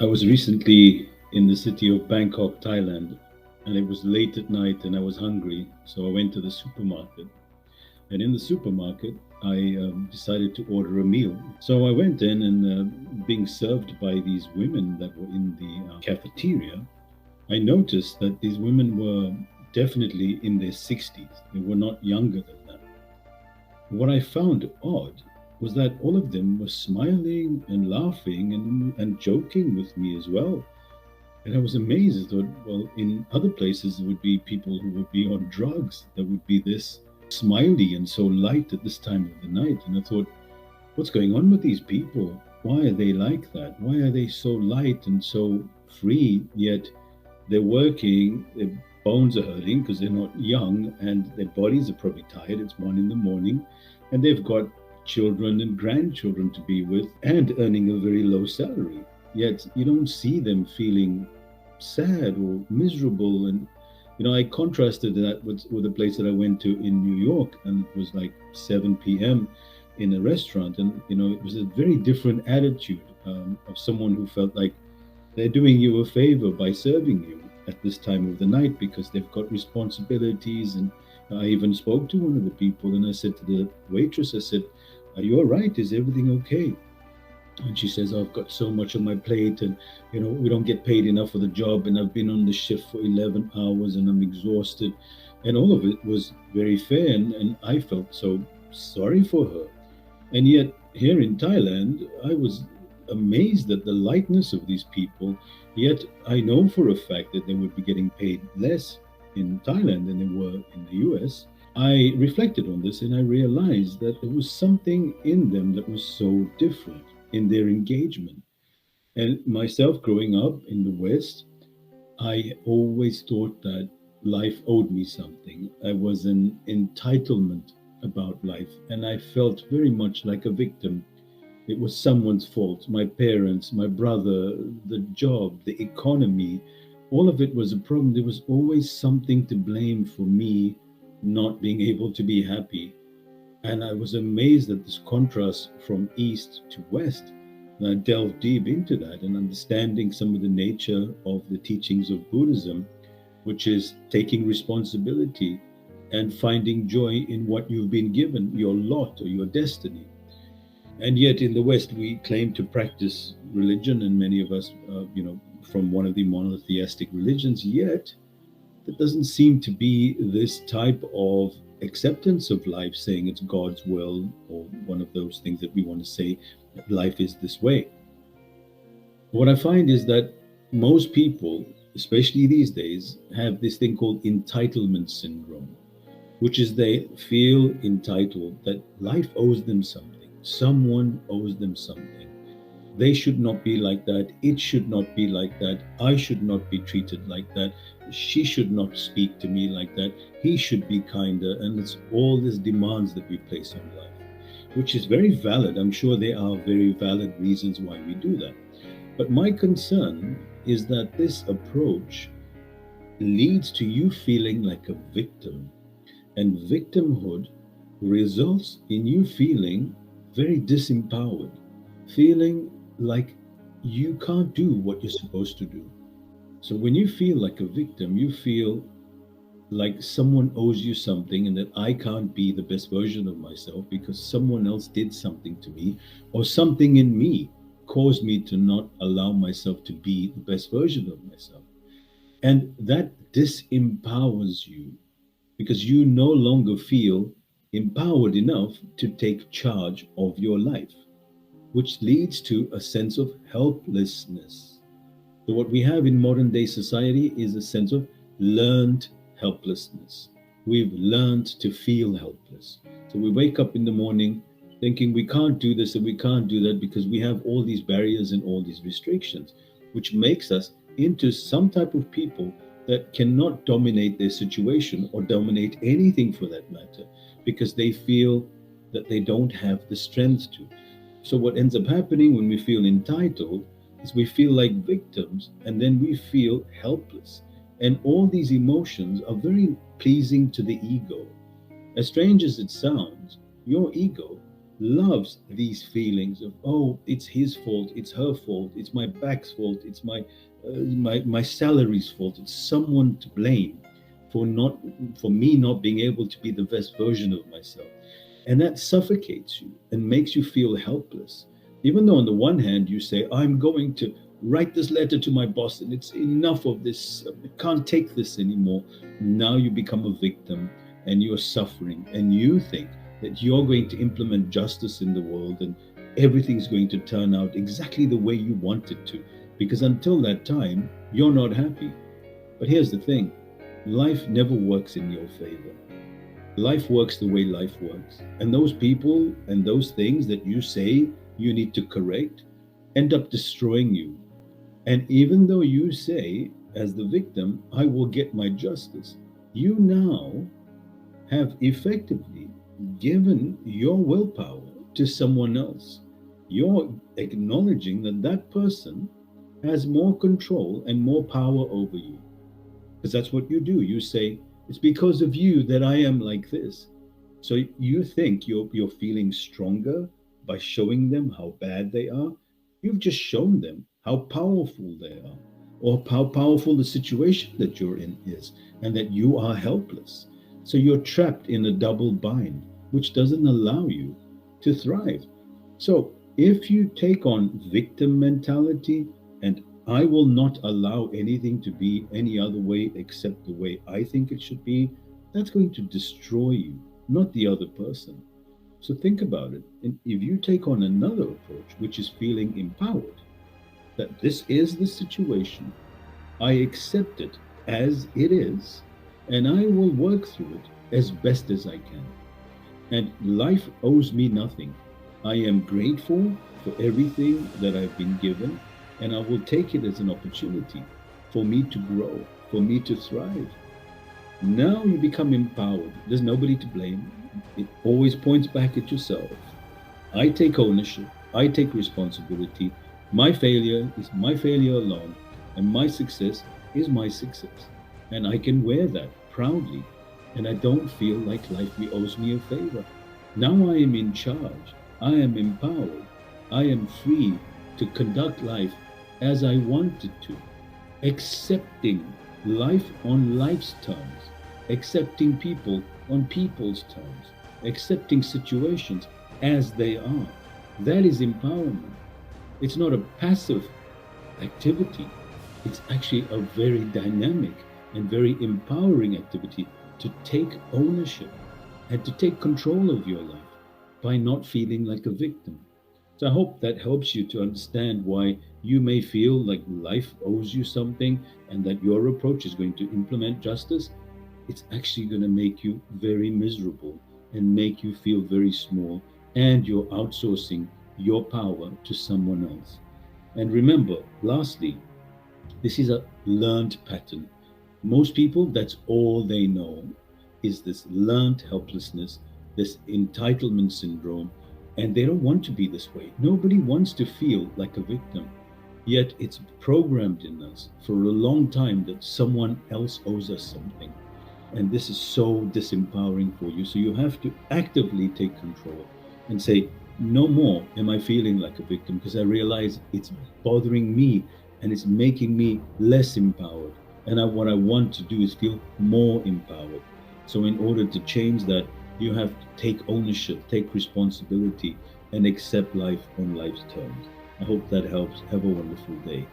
I was recently in the city of Bangkok, Thailand, and it was late at night and I was hungry. So I went to the supermarket. And in the supermarket, I decided to order a meal. So I went in and being served by these women that were in the cafeteria, I noticed that these women were definitely in their 60s. They were not younger than that. What I found odd was that all of them were smiling and laughing and joking with me as well. And I was amazed. I thought, well, in other places, there would be people who would be on drugs that would be this smiley and so light at this time of the night. And I thought, what's going on with these people? Why are they like that? Why are they so light and so free, yet they're working, their bones are hurting because they're not young and their bodies are probably tired. It's 1 in the morning and they've got children and grandchildren to be with and earning a very low salary. Yet you don't see them feeling sad or miserable. And I contrasted that with a place that I went to in New York, and it was like 7 p.m. in a restaurant, and it was a very different attitude of someone who felt like they're doing you a favor by serving you at this time of the night because they've got responsibilities. And I even spoke to one of the people and I said to the waitress, I said, "Are you all right? Is everything okay?" And she says, "Oh, I've got so much on my plate, and we don't get paid enough for the job, and I've been on the shift for 11 hours and I'm exhausted." And all of it was very fair, and I felt so sorry for her. And yet, here in Thailand, I was amazed at the lightness of these people. Yet, I know for a fact that they would be getting paid less in Thailand than they were in the US. I reflected on this and I realized that there was something in them that was so different in their engagement. And myself, growing up in the West, I always thought that life owed me something. I was an entitlement about life, and I felt very much like a victim. It was someone's fault, my parents, my brother, the job, the economy. All of it was a problem. There was always something to blame for me not being able to be happy. And I was amazed at this contrast from East to West. And I delved deep into that and understanding some of the nature of the teachings of Buddhism, which is taking responsibility and finding joy in what you've been given, your lot or your destiny. And yet in the West, we claim to practice religion, and many of us, from one of the monotheistic religions, yet there doesn't seem to be this type of acceptance of life, saying it's God's will, or one of those things that we want to say that life is this way. What I find is that most people, especially these days, have this thing called entitlement syndrome, which is they feel entitled that life owes them something. Someone owes them something. They should not be like that. It should not be like that. I should not be treated like that. She should not speak to me like that. He should be kinder. And it's all these demands that we place on life, which is very valid. I'm sure there are very valid reasons why we do that. But my concern is that this approach leads to you feeling like a victim. And victimhood results in you feeling very disempowered, feeling like you can't do what you're supposed to do. So when you feel like a victim, you feel like someone owes you something and that I can't be the best version of myself because someone else did something to me, or something in me caused me to not allow myself to be the best version of myself. And that disempowers you because you no longer feel empowered enough to take charge of your life, which leads to a sense of helplessness. So, what we have in modern day society is a sense of learned helplessness. We've learned to feel helpless. So, we wake up in the morning thinking we can't do this and we can't do that because we have all these barriers and all these restrictions, which makes us into some type of people that cannot dominate their situation or dominate anything for that matter because they feel that they don't have the strength to. So, what ends up happening when we feel entitled is we feel like victims and then we feel helpless. And all these emotions are very pleasing to the ego. As strange as it sounds, your ego loves these feelings of, oh, it's his fault, it's her fault, it's my back's fault, it's my salary's fault, it's someone to blame for not for me not being able to be the best version of myself. And that suffocates you and makes you feel helpless. Even though on the one hand you say, I'm going to write this letter to my boss and it's enough of this, I can't take this anymore. Now you become a victim and you're suffering, and you think that you're going to implement justice in the world and everything's going to turn out exactly the way you want it to, because until that time you're not happy. But here's the thing, life never works in your favor. Life works the way life works. And those people and those things that you say you need to correct end up destroying you. And even though you say, as the victim, I will get my justice, you now have effectively given your willpower to someone else. You're acknowledging that that person has more control and more power over you. Because that's what you do. You say, it's because of you that I am like this. So you think you're feeling stronger by showing them how bad they are. You've just shown them how powerful they are, or how powerful the situation that you're in is, and that you are helpless. So you're trapped in a double bind, which doesn't allow you to thrive. So if you take on victim mentality and I will not allow anything to be any other way except the way I think it should be, that's going to destroy you, not the other person. So think about it. And if you take on another approach, which is feeling empowered, that this is the situation, I accept it as it is, and I will work through it as best as I can. And life owes me nothing. I am grateful for everything that I've been given, and I will take it as an opportunity for me to grow, for me to thrive. Now you become empowered. There's nobody to blame. It always points back at yourself. I take ownership. I take responsibility. My failure is my failure alone, and my success is my success. And I can wear that proudly, and I don't feel like life owes me a favor. Now I am in charge. I am empowered. I am free to conduct life as I want it to, accepting life on life's terms, accepting people on people's terms, accepting situations as they are. That is empowerment. It's not a passive activity. It's actually a very dynamic and very empowering activity to take ownership and to take control of your life by not feeling like a victim. So I hope that helps you to understand why you may feel like life owes you something and that your approach is going to implement justice. It's actually going to make you very miserable and make you feel very small, and you're outsourcing your power to someone else. And remember, lastly, this is a learned pattern. Most people, that's all they know, is this learned helplessness, this entitlement syndrome, and they don't want to be this way. Nobody wants to feel like a victim. Yet it's programmed in us for a long time that someone else owes us something. And this is so disempowering for you. So you have to actively take control and say, no more am I feeling like a victim, because I realize it's bothering me and it's making me less empowered. And what I want to do is feel more empowered. So in order to change that, you have to take ownership, take responsibility, and accept life on life's terms. I hope that helps. Have a wonderful day.